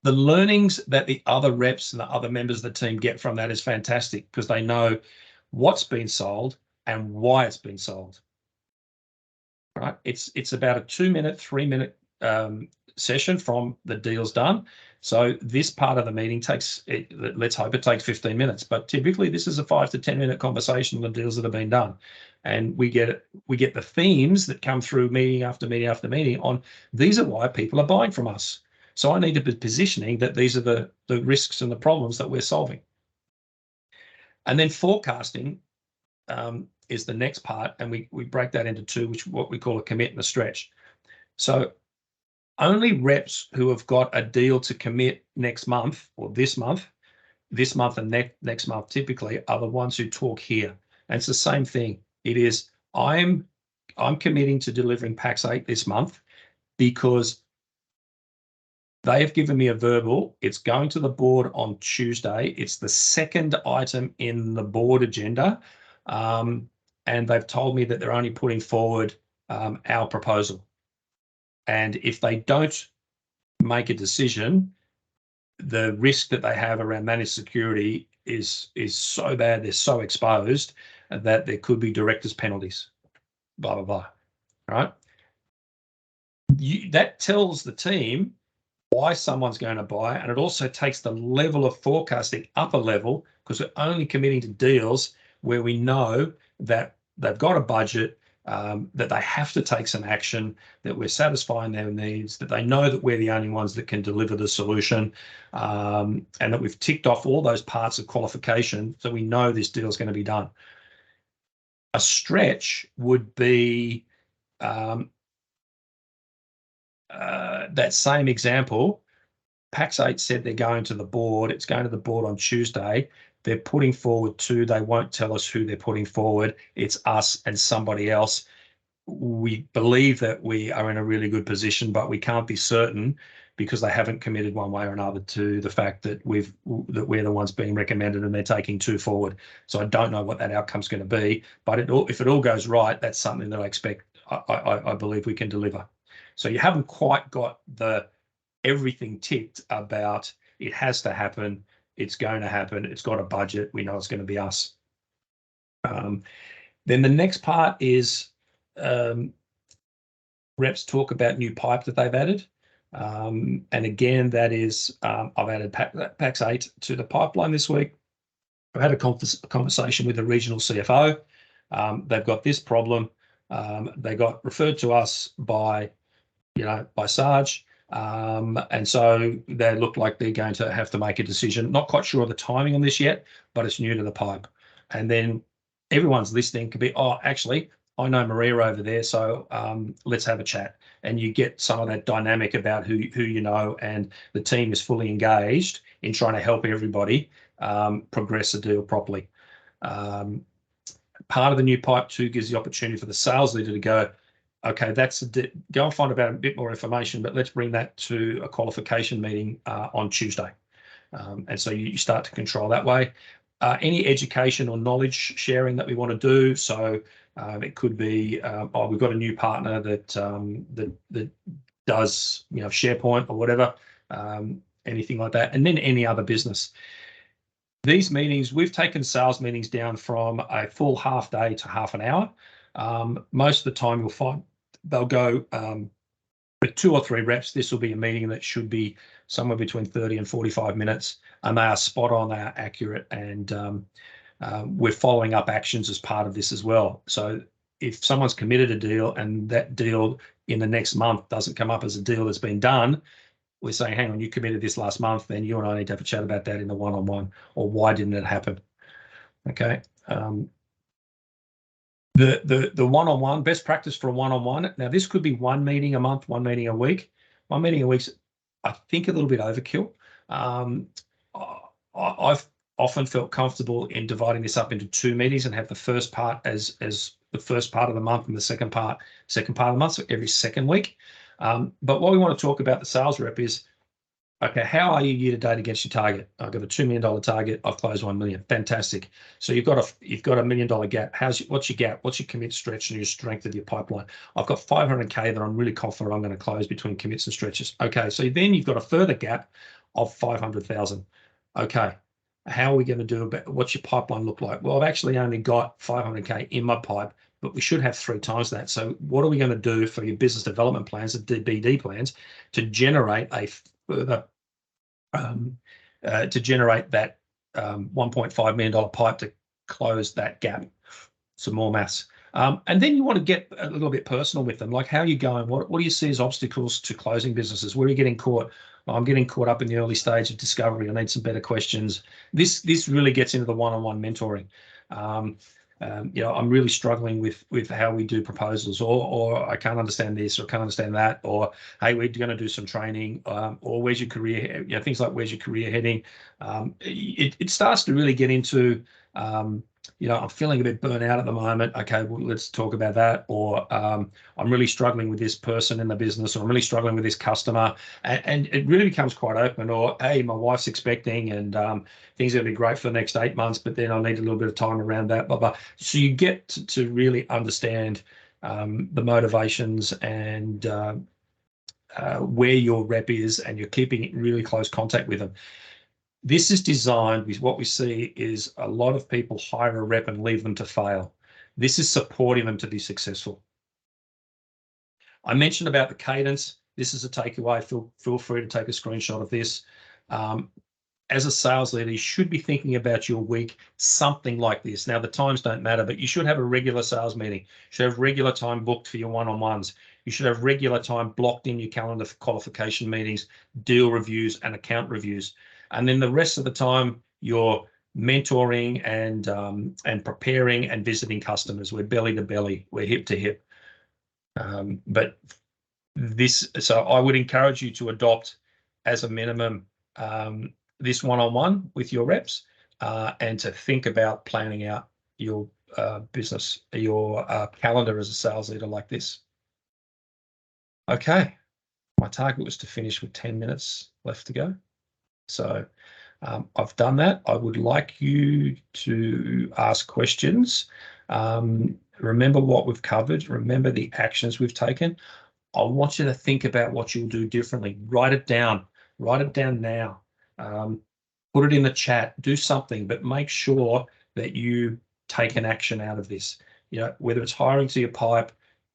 Speaker 2: The learnings that the other reps and the other members of the team get from that is fantastic, because they know what's been sold and why it's been sold. Right? It's about a 2-minute, 3-minute session from the deal's done. So this part of the meeting takes, let's hope it takes 15 minutes, but typically this is a 5 to 10 minute conversation on the deals that have been done. And we get the themes that come through meeting after meeting after meeting on, these are why people are buying from us. So I need to be positioning that these are the risks and the problems that we're solving. And then forecasting is the next part, and we break that into 2, which what we call a commit and a stretch. So only reps who have got a deal to commit next month, or this month and next month typically, are the ones who talk here. And it's the same thing. It is, I'm committing to delivering Pax8 this month because they have given me a verbal. It's going to the board on Tuesday. It's the 2nd item in the board agenda. And they've told me that they're only putting forward our proposal. And if they don't make a decision, the risk that they have around managed security is so bad, they're so exposed that there could be directors' penalties, blah, blah, blah, right? That tells the team why someone's going to buy, and it also takes the level of forecasting up a level, because we're only committing to deals where we know that they've got a budget, that they have to take some action, that we're satisfying their needs, that they know that we're the only ones that can deliver the solution, and that we've ticked off all those parts of qualification, so we know this deal is going to be done. A stretch would be that same example. Pax8 said they're going to the board. It's going to the board on Tuesday. They're putting forward 2. They won't tell us who they're putting forward. It's us and somebody else. We believe that we are in a really good position, but we can't be certain because they haven't committed one way or another to the fact that we're the ones being recommended, and they're taking 2 forward. So I don't know what that outcome's going to be, but if it all goes right, that's something that I expect, I believe we can deliver. So you haven't quite got everything ticked about it has to happen, it's going to happen, it's got a budget, we know it's going to be us. Then the next part is reps talk about new pipe that they've added. And again, that is, I've added Pax8 to the pipeline this week. I've had a conversation with the regional CFO. they've got this problem. They got referred to us by Sarge. And so they look like they're going to have to make a decision. Not quite sure of the timing on this yet, but it's new to the pipe. And then everyone's listening could be, oh, actually, I know Maria over there, so let's have a chat. And you get some of that dynamic about who you know, and the team is fully engaged in trying to help everybody progress the deal properly. Part of the new pipe too gives the opportunity for the sales leader to go, okay, go and find out a bit more information, but let's bring that to a qualification meeting on Tuesday. And so you start to control that way. Any education or knowledge sharing that we want to do. So it could be, we've got a new partner that does SharePoint or whatever, anything like that, and then any other business. These meetings, we've taken sales meetings down from a full half day to half an hour. Most of the time you'll find they'll go with 2 or 3 reps. This will be a meeting that should be somewhere between 30 and 45 minutes, and they are spot on, they are accurate, and we're following up actions as part of this as well. So if someone's committed a deal and that deal in the next month doesn't come up as a deal that's been done, we're saying, hang on, you committed this last month, then you and I need to have a chat about that in the one-on-one, or why didn't it happen? Okay. The one-on-one, best practice for a one-on-one. Now, this could be 1 meeting a month, 1 meeting a week. 1 meeting a week's, I think, a little bit overkill. I've often felt comfortable in dividing this up into 2 meetings and have the first part as the first part of the month and the second part of the month, so every second week. But what we want to talk about the sales rep is, okay, how are you year to date against your target? I've got a $2 million target. I've closed 1 million. Fantastic. So you've got a $1 million gap. What's your gap? What's your commit, stretch, and your strength of your pipeline? I've got 500K that I'm really confident I'm going to close between commits and stretches. Okay, so then you've got a further gap of 500,000. Okay, how are we going to do about, what's your pipeline look like? Well, I've actually only got 500K in my pipe, but we should have 3 times that. So what are we going to do for your business development plans, the BD plans, to generate a further to generate that $1.5 million pipe to close that gap? Some more maths. And then you want to get a little bit personal with them, like how are you going? What do you see as obstacles to closing businesses? Where are you getting caught? I'm getting caught up in the early stage of discovery. I need some better questions. This really gets into the one-on-one mentoring. I'm really struggling with how we do proposals, or I can't understand this, or can't understand that, or hey, we're going to do some training, or where's your career? Things like where's your career heading? It starts to really get into I'm feeling a bit burnt out at the moment. Okay, well, let's talk about that. Or I'm really struggling with this person in the business, or I'm really struggling with this customer. And it really becomes quite open. Or, hey, my wife's expecting and things are going to be great for the next 8 months, but then I need a little bit of time around that, blah, blah. So you get to really understand the motivations and where your rep is, and you're keeping in really close contact with them. This is designed with what we see is a lot of people hire a rep and leave them to fail. This is supporting them to be successful. I mentioned about the cadence. This is a takeaway. Feel free to take a screenshot of this. As a sales leader, you should be thinking about your week something like this. Now, the times don't matter, but you should have a regular sales meeting. You should have regular time booked for your one-on-ones. You should have regular time blocked in your calendar for qualification meetings, deal reviews, and account reviews. And then the rest of the time, you're mentoring and preparing and visiting customers. We're belly to belly. We're hip to hip. So I would encourage you to adopt as a minimum this one-on-one with your reps and to think about planning out your business, your calendar as a sales leader like this. Okay, my target was to finish with 10 minutes left to go. So I've done that. I would like you to ask questions. Remember what we've covered. Remember the actions we've taken. I want you to think about what you'll do differently. Write it down. Write it down now. Put it in the chat. Do something, but make sure that you take an action out of this. Whether it's hiring to your pipe,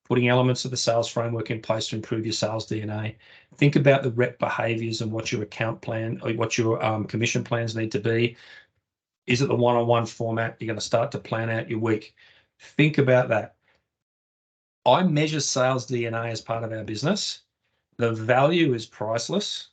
Speaker 2: putting elements of the sales framework in place to improve your sales DNA. Think about the rep behaviors and what your account plan or what your commission plans need to be. Is it the one-on-one format? You're going to start to plan out your week. Think about that. I measure sales DNA as part of our business. The value is priceless.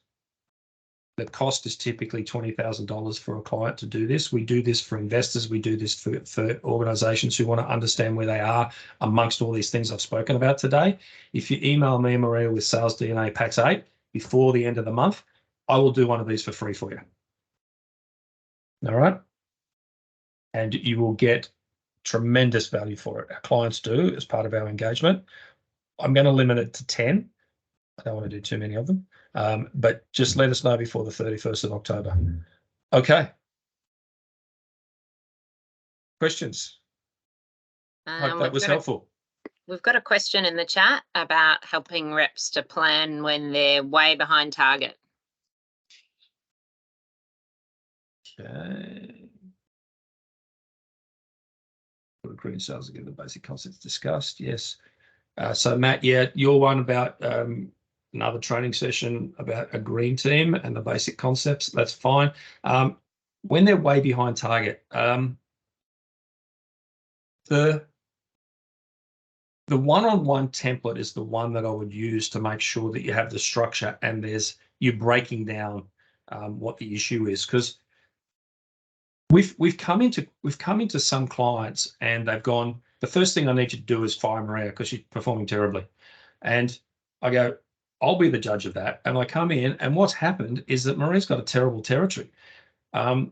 Speaker 2: The cost is typically $20,000 for a client to do this. We do this for investors. We do this for organizations who want to understand where they are amongst all these things I've spoken about today. If you email me, Maria, with Sales DNA Pax 8 before the end of the month, I will do one of these for free for you. All right? And you will get tremendous value for it. Our clients do as part of our engagement. I'm going to limit it to 10. I don't want to do too many of them, but just let us know before the 31st of October. Okay. Questions? Hope that was helpful.
Speaker 1: We've got a question in the chat about helping reps to plan when they're way behind target.
Speaker 2: Okay. Recruiting sales again, the basic concepts discussed. Yes. So Matt, yeah, your one about another training session about a green team and the basic concepts, that's fine. When they're way behind target, the one-on-one template is the one that I would use to make sure that you have the structure and you're breaking down what the issue is, because we've come into some clients and they've gone, the first thing I need you to do is fire Maria because she's performing terribly. And I go, I'll be the judge of that. And I come in, and what's happened is that Maria's got a terrible territory. All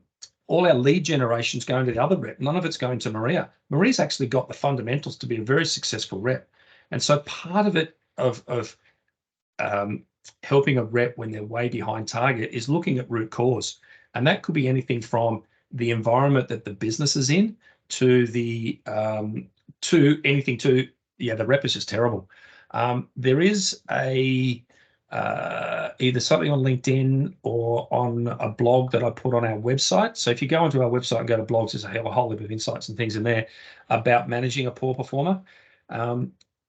Speaker 2: our lead generation's going to the other rep. None of it's going to Maria. Maria's actually got the fundamentals to be a very successful rep. And so part of it, of helping a rep when they're way behind target, is looking at root cause. And that could be anything from the environment that the business is in to the the rep is just terrible. There is either something on LinkedIn or on a blog that I put on our website. So if you go onto our website and go to blogs, there's a whole heap of insights and things in there about managing a poor performer.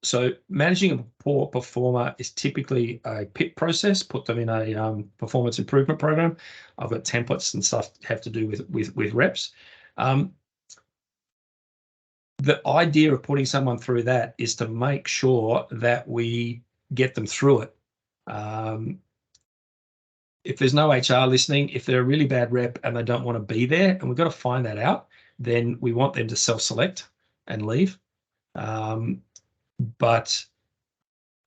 Speaker 2: So managing a poor performer is typically a PIP process, put them in a performance improvement program. I've got templates and stuff that have to do with reps. The idea of putting someone through that is to make sure that we get them through it. If there's no HR listening, if they're a really bad rep and they don't want to be there, and we've got to find that out, then we want them to self-select and leave. But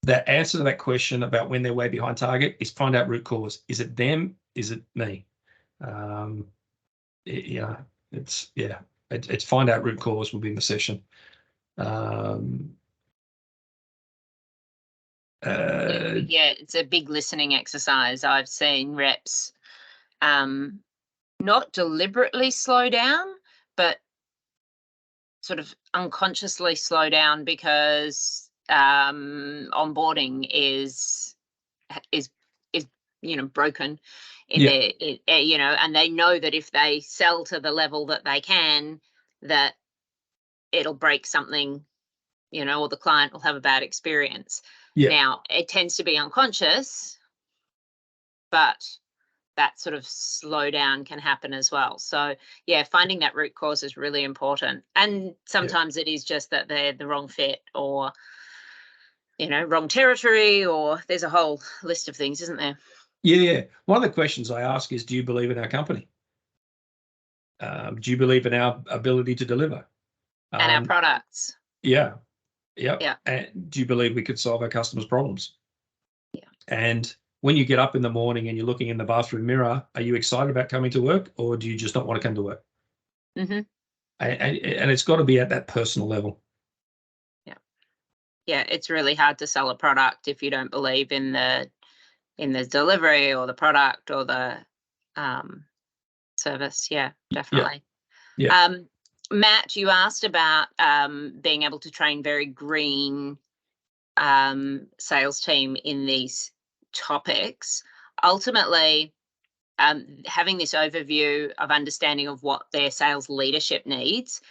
Speaker 2: the answer to that question about when they're way behind target is find out root cause. Is it them? Is it me? It's find out root cause will be in the session.
Speaker 1: It's a big listening exercise. I've seen reps not deliberately slow down, but sort of unconsciously slow down because onboarding is broken in their, and they know that if they sell to the level that they can, that it'll break something, or the client will have a bad experience. Now, it tends to be unconscious, but that sort of slowdown can happen as well. So, finding that root cause is really important. And sometimes it is just that they're the wrong fit or, wrong territory, or there's a whole list of things, isn't there?
Speaker 2: Yeah. One of the questions I ask is, do you believe in our company? Do you believe in our ability to deliver?
Speaker 1: And our products.
Speaker 2: Yeah. And do you believe we could solve our customers' problems?
Speaker 1: Yeah.
Speaker 2: And when you get up in the morning and you're looking in the bathroom mirror, are you excited about coming to work, or do you just not want to come to work?
Speaker 1: Mm-hmm.
Speaker 2: And it's got to be at that personal level.
Speaker 1: Yeah, it's really hard to sell a product if you don't believe in the delivery or the product or the service. Yeah, definitely.
Speaker 2: Yeah.
Speaker 1: Matt, you asked about being able to train very green sales team in these topics. Ultimately, having this overview of understanding of what their sales leadership needs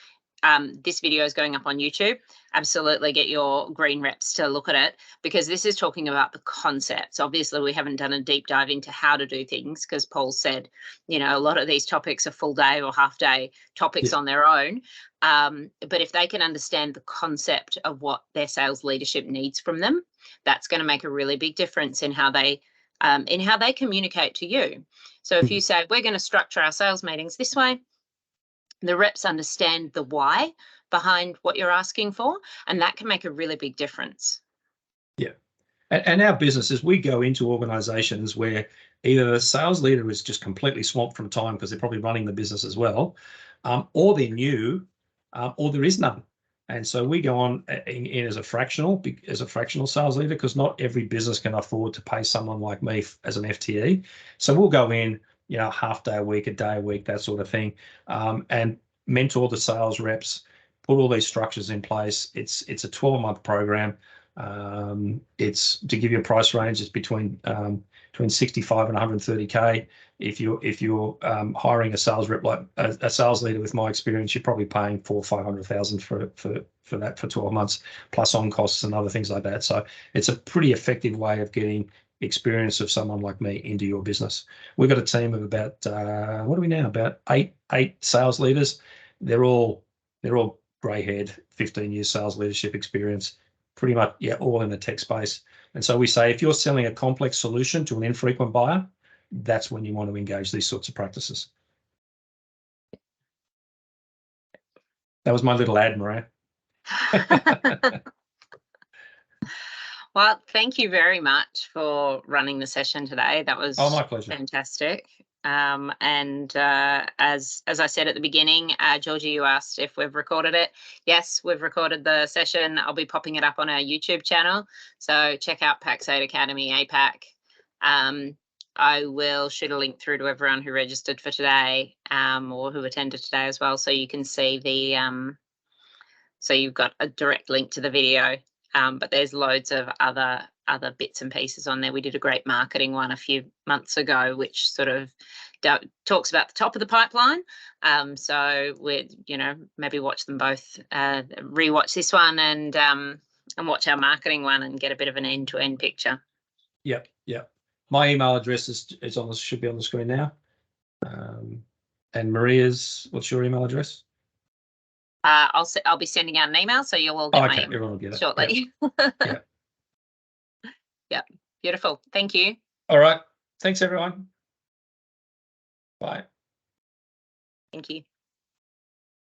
Speaker 1: this video is going up on YouTube, absolutely get your green reps to look at it, because this is talking about the concepts. Obviously, we haven't done a deep dive into how to do things, because Paul said, you know, a lot of these topics are full day or half day topics on their own. But if they can understand the concept of what their sales leadership needs from them, that's going to make a really big difference in how they communicate to you. So if you say, we're going to structure our sales meetings this way, the reps understand the why behind what you're asking for, and that can make a really big difference.
Speaker 2: Yeah. And our businesses, we go into organizations where either the sales leader is just completely swamped from time because they're probably running the business as well, or they're new, or there is none. And so we go on in as a fractional sales leader, because not every business can afford to pay someone like me as an FTE. So we'll go in, you know, half day a week, a day a week, that sort of thing, and mentor the sales reps, put all these structures in place. It's a 12-month program. It's, to give you a price range, it's between 65 and 130K. If you're hiring a sales rep, like a sales leader with my experience, you're probably paying 400,000 or 500,000 for that for 12 months, plus on costs and other things like that. So it's a pretty effective way of getting experience of someone like me into your business. We've got a team of about what are we now? About eight sales leaders. They're all grey-haired, 15 years sales leadership experience, pretty much, yeah, all in the tech space. And so we say, if you're selling a complex solution to an infrequent buyer, that's when you want to engage these sorts of practices. That was my little ad, Maria.
Speaker 1: Well, thank you very much for running the session today. That was
Speaker 2: my pleasure.
Speaker 1: Fantastic. As I said at the beginning, Georgie, you asked if we've recorded it. Yes, we've recorded the session. I'll be popping it up on our YouTube channel. So check out Pax8 Academy APAC. I will shoot a link through to everyone who registered for today, or who attended today as well, so you can see the so you've got a direct link to the video. But there's loads of other bits and pieces on there. We did a great marketing one a few months ago, which sort of talks about the top of the pipeline. So we're, you know, maybe watch them both, rewatch this one and watch our marketing one and get a bit of an end-to-end picture.
Speaker 2: Yep. My email address is on should be on the screen now. And Maria's, what's your email address?
Speaker 1: I'll be sending out an email, so you'll all get my email.
Speaker 2: Everyone will get it
Speaker 1: shortly.
Speaker 2: Yep.
Speaker 1: Yep. Beautiful. Thank you.
Speaker 2: All right. Thanks, everyone. Bye.
Speaker 1: Thank you.